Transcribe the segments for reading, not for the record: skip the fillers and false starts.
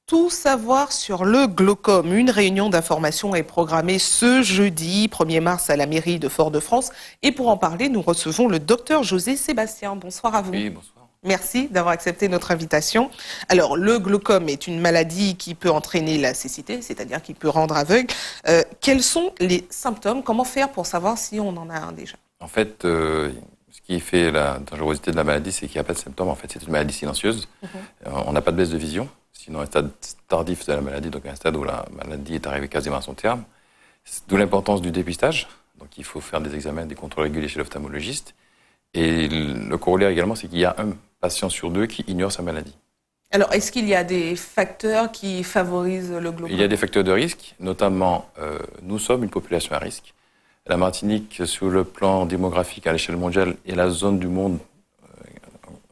Tout savoir sur le glaucome. Une réunion d'information est programmée ce jeudi 1er mars à la mairie de Fort-de-France. Et pour en parler, nous recevons le docteur José Sébastien. Bonsoir à vous. Oui, bonsoir. Merci d'avoir accepté notre invitation. Alors, le glaucome est une maladie qui peut entraîner la cécité, c'est-à-dire qui peut rendre aveugle. Quels sont les symptômes? Comment faire pour savoir si on en a un déjà? En fait, ce qui fait la dangerosité de la maladie, c'est qu'il n'y a pas de symptômes. En fait, c'est une maladie silencieuse. On n'a pas de baisse de vision. Sinon, un stade tardif de la maladie, donc un stade où la maladie est arrivée quasiment à son terme. D'où l'importance du dépistage. Donc, il faut faire des examens, des contrôles réguliers chez l'ophtalmologiste. Et le corollaire également, c'est qu'il y a un patient sur deux qui ignore sa maladie. Alors, est-ce qu'il y a des facteurs qui favorisent le glaucome? Il y a des facteurs de risque, notamment, nous sommes une population à risque. La Martinique, sur le plan démographique à l'échelle mondiale, est la zone du monde,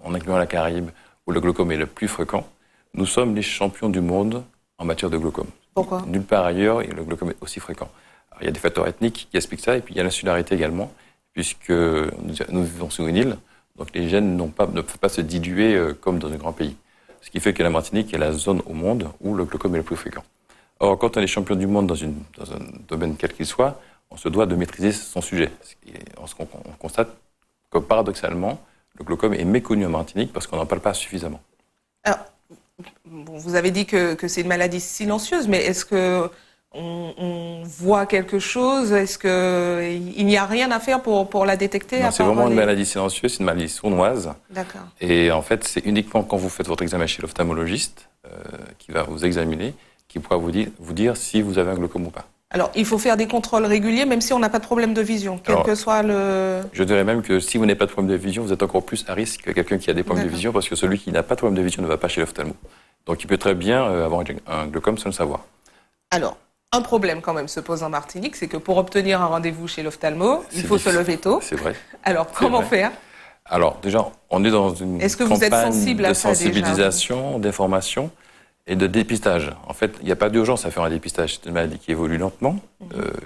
en incluant la Caraïbe, où le glaucome est le plus fréquent. Nous sommes les champions du monde en matière de glaucome. Pourquoi? Nulle part ailleurs, le glaucome est aussi fréquent. Alors, il y a des facteurs ethniques qui expliquent ça, et puis il y a l'insularité également, puisque nous vivons sur une île, donc les gènes ne peuvent pas se diluer comme dans un grand pays. Ce qui fait que la Martinique est la zone au monde où le glaucome est le plus fréquent. Or, quand on est champion du monde dans un domaine quel qu'il soit, on se doit de maîtriser son sujet. On constate que paradoxalement, le glaucome est méconnu en Martinique parce qu'on n'en parle pas suffisamment. Alors, bon, vous avez dit que c'est une maladie silencieuse, mais est-ce que on voit quelque chose? Est-ce qu'il n'y a rien à faire pour la détecter? C'est vraiment une maladie silencieuse, c'est une maladie sournoise. D'accord. Et en fait, c'est uniquement quand vous faites votre examen chez l'ophtalmologiste, qui va vous examiner, qui pourra vous dire si vous avez un glaucome ou pas. Alors, il faut faire des contrôles réguliers, même si on n'a pas de problème de vision, quel que soit le... Je dirais même que si vous n'avez pas de problème de vision, vous êtes encore plus à risque que quelqu'un qui a des problèmes de vision, parce que celui qui n'a pas de problème de vision ne va pas chez l'ophtalmo. Donc, il peut très bien avoir un glaucome sans le savoir. Alors, un problème quand même se pose en Martinique, c'est que pour obtenir un rendez-vous chez l'ophtalmo, il faut se lever tôt. C'est vrai. Alors, comment faire? Alors, déjà, on est dans une campagne de sensibilisation, d'information et de dépistage. En fait, il n'y a pas d'urgence à faire un dépistage. C'est une maladie qui évolue lentement,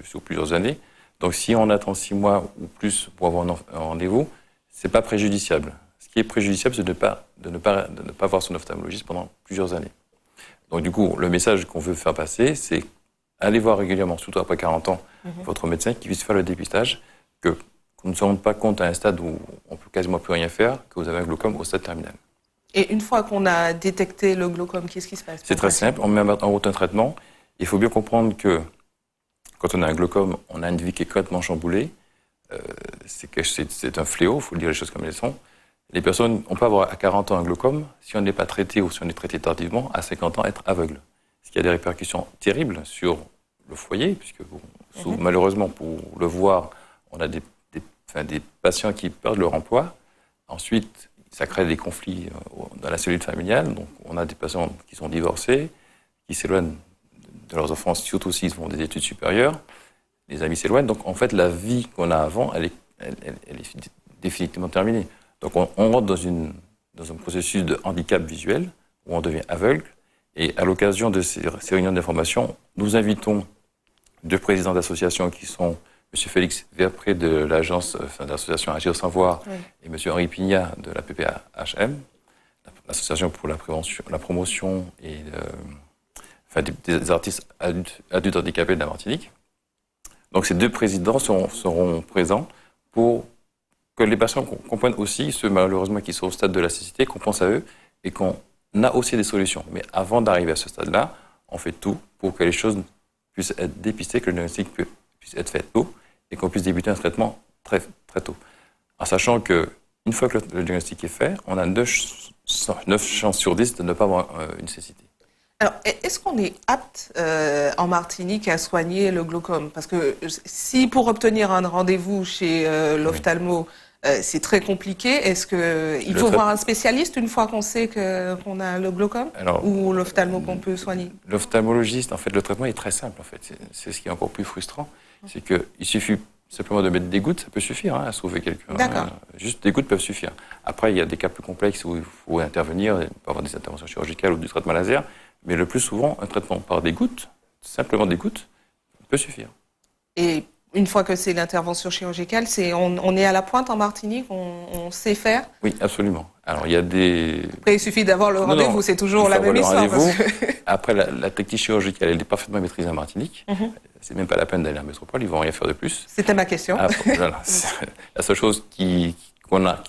sur plusieurs années. Donc, si on attend 6 mois ou plus pour avoir un rendez-vous, c'est pas préjudiciable. Ce qui est préjudiciable, c'est de ne pas voir son ophtalmologiste pendant plusieurs années. Donc, du coup, le message qu'on veut faire passer, c'est allez voir régulièrement, surtout après 40 ans, votre médecin qui puisse faire le dépistage, qu'on ne se rende pas compte à un stade où on peut quasiment plus rien faire, que vous avez un glaucome au stade terminal. Et une fois qu'on a détecté le glaucome, qu'est-ce qui se passe? C'est très simple, on met en route un traitement. Il faut bien comprendre que quand on a un glaucome, on a une vie qui est complètement chamboulée. C'est un fléau, il faut dire les choses comme elles sont. Les personnes, on peut avoir à 40 ans un glaucome, si on n'est pas traité ou si on est traité tardivement, à 50 ans, être aveugle. Ce qui a des répercussions terribles sur le foyer, puisque malheureusement, pour le voir, on a des patients qui perdent leur emploi. Ensuite, ça crée des conflits dans la cellule familiale. Donc, on a des patients qui sont divorcés, qui s'éloignent de leurs enfants, surtout s'ils font des études supérieures. Les amis s'éloignent. Donc, en fait, la vie qu'on a avant, elle est définitivement terminée. Donc, on rentre dans un processus de handicap visuel où on devient aveugle. Et à l'occasion de ces réunions d'information, nous invitons 2 présidents d'associations qui sont M. Félix Verpré de l'agence de l'association Agir sans voir et M. Henri Pignat de la PPHM, l'association pour la promotion et des artistes adultes handicapés de la Martinique. Donc ces 2 présidents seront présents pour que les patients comprennent aussi, ceux malheureusement qui sont au stade de la cécité, qu'on pense à eux et qu'on a aussi des solutions. Mais avant d'arriver à ce stade-là, on fait tout pour que les choses puissent être dépistées, que le diagnostic puisse être fait tôt et qu'on puisse débuter un traitement très, très tôt. En sachant qu'une fois que le diagnostic est fait, on a 9 chances sur 10 de ne pas avoir une cécité. Alors, est-ce qu'on est apte en Martinique à soigner le glaucome? Parce que si pour obtenir un rendez-vous chez l'ophtalmo, c'est très compliqué, est-ce qu'il faut voir un spécialiste une fois qu'on sait qu'on a le glaucome? Ou l'ophtalmo qu'on peut soigner? L'ophtalmologiste, en fait, le traitement est très simple. En fait. C'est ce qui est encore plus frustrant. C'est qu'il suffit simplement de mettre des gouttes, ça peut suffire à sauver quelqu'un. Juste des gouttes peuvent suffire. Après, il y a des cas plus complexes où il faut intervenir, il peut y avoir des interventions chirurgicales ou du traitement laser. Mais le plus souvent, un traitement par des gouttes, simplement des gouttes, peut suffire. Et une fois que c'est l'intervention chirurgicale, on est à la pointe en Martinique, on sait faire? Oui, absolument. Alors, il y a des... Après, il suffit d'avoir le Non, rendez-vous, non, c'est toujours il la faut même avoir le histoire. rendez-vous. parce que- Après, la technique chirurgicale, elle est parfaitement maîtrisée en Martinique. C'est même pas la peine d'aller en métropole, ils vont rien faire de plus. C'était ma question. Ah, voilà. La seule chose qu'il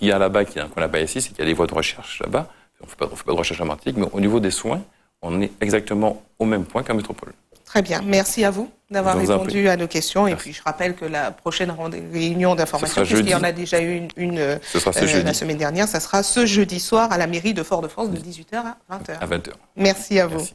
y a là-bas, qu'on n'a pas ici, c'est qu'il y a des voies de recherche là-bas. On ne fait pas de recherche en Martinique, mais au niveau des soins, on est exactement au même point qu'en métropole. Très bien. Merci à vous d'avoir Je vous en répondu à nos questions. Et Merci. puis, je rappelle que la prochaine réunion d'information, Ce sera puisqu'il y en jeudi. a déjà eu une Ce sera ce jeudi la semaine dernière, ça sera ce jeudi soir à la mairie de Fort-de-France de 18h à 20h. à 20h. Merci à vous. Merci.